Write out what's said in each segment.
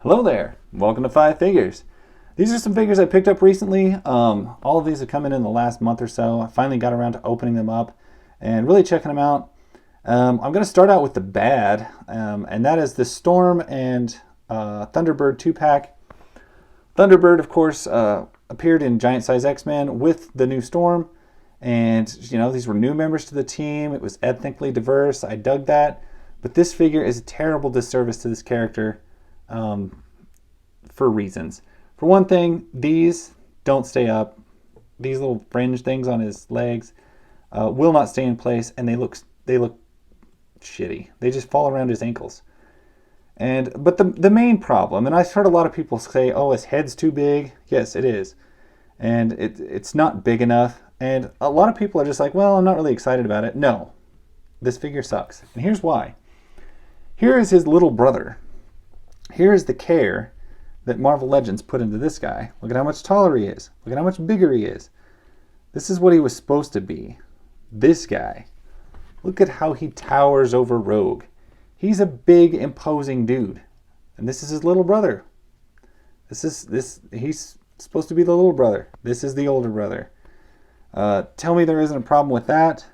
Hello there, welcome to Five Figures. These are some figures I picked up recently. All of these have come in the last month or so. I finally got around to opening them up and really checking them out. I'm going to start out with the bad, and that is the Storm and Thunderbird 2-pack. Thunderbird, of course, appeared in Giant Size X-Men with the new Storm, and these were new members to the team. It was ethnically diverse. I dug that, but this figure is a terrible disservice to this character. For reasons. For one thing, these don't stay up. These little fringe things on his legs will not stay in place, and they look shitty. They just fall around his ankles. But the main problem, and I've heard a lot of people say, "Oh, his head's too big." Yes, it is, and it's not big enough. And a lot of people are just like, "Well, I'm not really excited about it." No, this figure sucks, and here's why. Here is his little brother. Here is the care that Marvel Legends put into this guy. Look at how much taller he is. Look at how much bigger he is. This is what he was supposed to be. This guy. Look at how he towers over Rogue. He's a big, imposing dude. And this is his little brother. He's supposed to be the little brother. This is the older brother. Tell me there isn't a problem with that.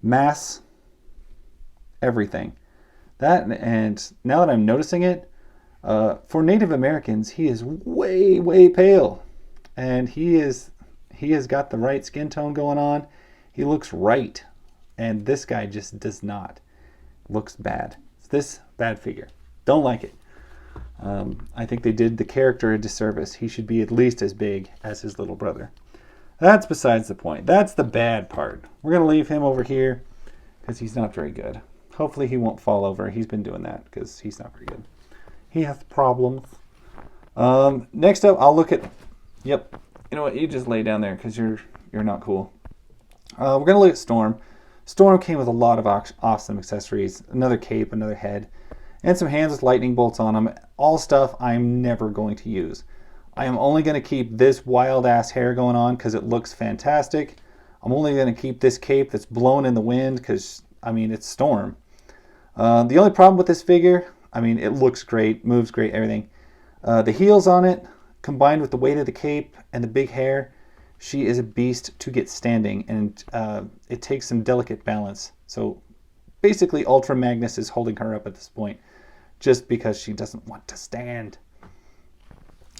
Mass. Everything. That, and now that I'm noticing it, for Native Americans, he is way, way pale, and he has got the right skin tone going on. He looks right, and this guy just does not. Looks bad. It's this bad figure. Don't like it. I think they did the character a disservice. He should be at least as big as his little brother. That's besides the point. That's the bad part. We're going to leave him over here because he's not very good. Hopefully he won't fall over. He's been doing that because he's not very good. He has problems. Next up, I'll look at... Yep. You know what? You just lay down there because you're not cool. We're going to look at Storm. Storm came with a lot of awesome accessories. Another cape, another head, and some hands with lightning bolts on them. All stuff I'm never going to use. I am only going to keep this wild-ass hair going on because it looks fantastic. I'm only going to keep this cape that's blowing in the wind because, it's Storm. The only problem with this figure... it looks great, moves great, everything. The heels on it, combined with the weight of the cape and the big hair, she is a beast to get standing, and it takes some delicate balance. So basically, Ultra Magnus is holding her up at this point, just because she doesn't want to stand.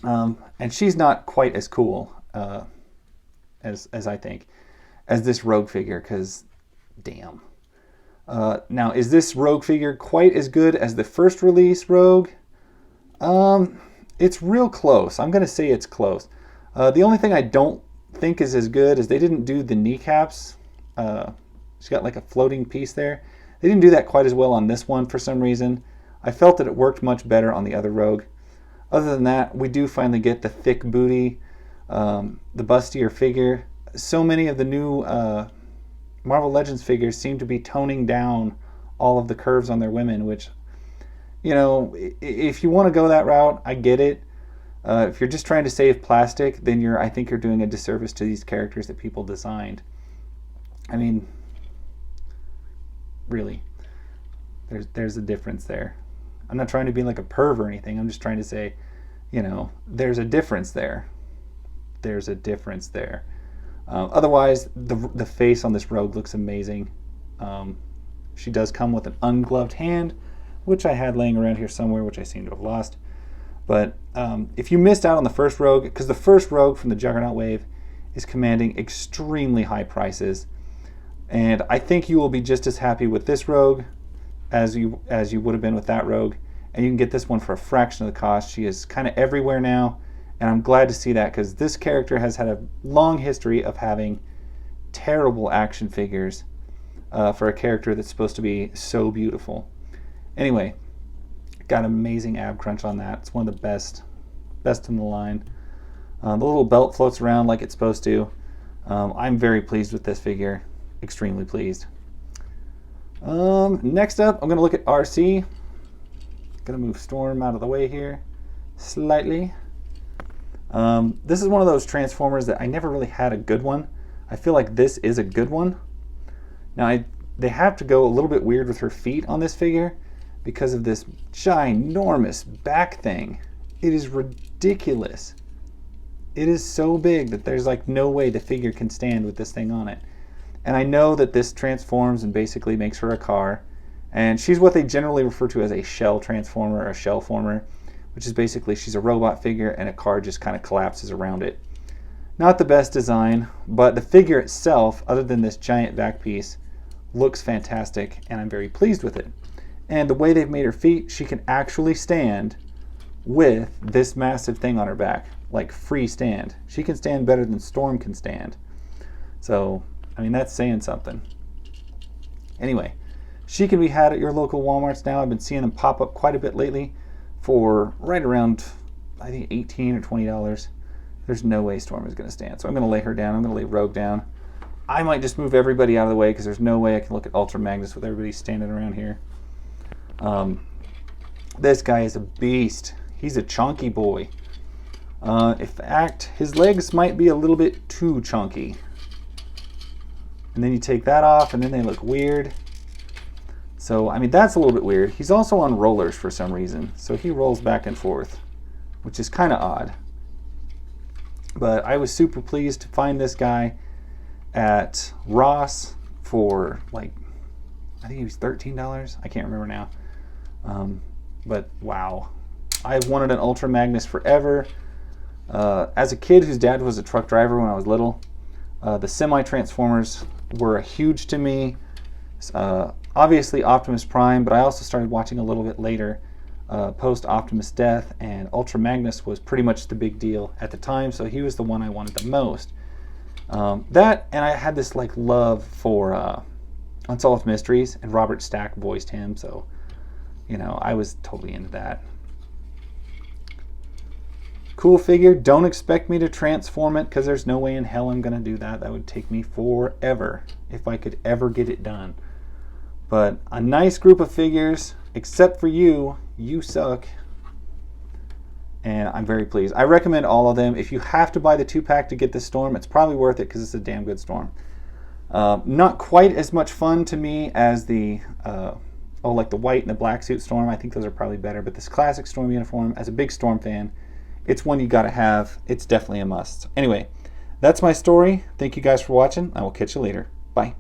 And she's not quite as cool as I think, as this Rogue figure, because damn. Now, is this Rogue figure quite as good as the first release Rogue? It's real close. I'm going to say it's close. The only thing I don't think is as good is they didn't do the kneecaps. She's got like a floating piece there. They didn't do that quite as well on this one for some reason. I felt that it worked much better on the other Rogue. Other than that, we do finally get the thick booty, the bustier figure. So many of the new... Marvel Legends figures seem to be toning down all of the curves on their women, which, if you want to go that route, I get it. If you're just trying to save plastic, then I think you're doing a disservice to these characters that people designed. Really, there's a difference there. I'm not trying to be like a perv or anything. I'm just trying to say, there's a difference there. There's a difference there. Otherwise, the face on this Rogue looks amazing. She does come with an ungloved hand, which I had laying around here somewhere, which I seem to have lost. But if you missed out on the first Rogue, because the first Rogue from the Juggernaut wave is commanding extremely high prices, and I think you will be just as happy with this Rogue as you would have been with that Rogue, and you can get this one for a fraction of the cost. She is kind of everywhere now. And I'm glad to see that because this character has had a long history of having terrible action figures for a character that's supposed to be so beautiful. Anyway, got an amazing ab crunch on that. It's one of the best in the line. The little belt floats around like it's supposed to. I'm very pleased with this figure. Extremely pleased. Next up, I'm going to look at arcee. Going to move Storm out of the way here slightly. This is one of those Transformers that I never really had a good one. I feel like this is a good one. Now, they have to go a little bit weird with her feet on this figure because of this ginormous back thing. It is ridiculous. It is so big that there's like no way the figure can stand with this thing on it. And I know that this transforms and basically makes her a car. And she's what they generally refer to as a shell transformer or a shell former, which is basically she's a robot figure and a car just kind of collapses around it. Not the best design, but the figure itself, other than this giant back piece, looks fantastic, and I'm very pleased with it. And the way they've made her feet, she can actually stand with this massive thing on her back, like free stand. She can stand better than Storm can stand. So, I mean, that's saying something. Anyway, she can be had at your local Walmarts now. I've been seeing them pop up quite a bit lately for right around, I think, $18 or $20. There's no way Storm is going to stand. So I'm going to lay her down. I'm going to lay Rogue down. I might just move everybody out of the way because there's no way I can look at Ultra Magnus with everybody standing around here. This guy is a beast. He's a chunky boy. In fact, his legs might be a little bit too chunky. And then you take that off and then they look weird. So, I mean, that's a little bit weird. He's also on rollers for some reason. So he rolls back and forth, which is kind of odd. But I was super pleased to find this guy at Ross for like, I think he was $13. I can't remember now. But wow. I've wanted an Ultra Magnus forever. As a kid whose dad was a truck driver when I was little, the semi-transformers were huge to me. Obviously Optimus Prime, but I also started watching a little bit later, post Optimus' death, and Ultra Magnus was pretty much the big deal at the time, so he was the one I wanted the most. That, and I had this like love for Unsolved Mysteries, and Robert Stack voiced him, so you know, I was totally into that. Cool figure. Don't expect me to transform it because there's no way in hell I'm going to do that. That would take me forever if I could ever get it done. But a nice group of figures, except for you. You suck. And I'm very pleased. I recommend all of them. If you have to buy the 2-pack to get this Storm, it's probably worth it because it's a damn good Storm. Not quite as much fun to me as the like the white and the black suit Storm. I think those are probably better. But this classic Storm uniform, as a big Storm fan, it's one you gotta have. It's definitely a must. Anyway, that's my story. Thank you guys for watching. I will catch you later. Bye.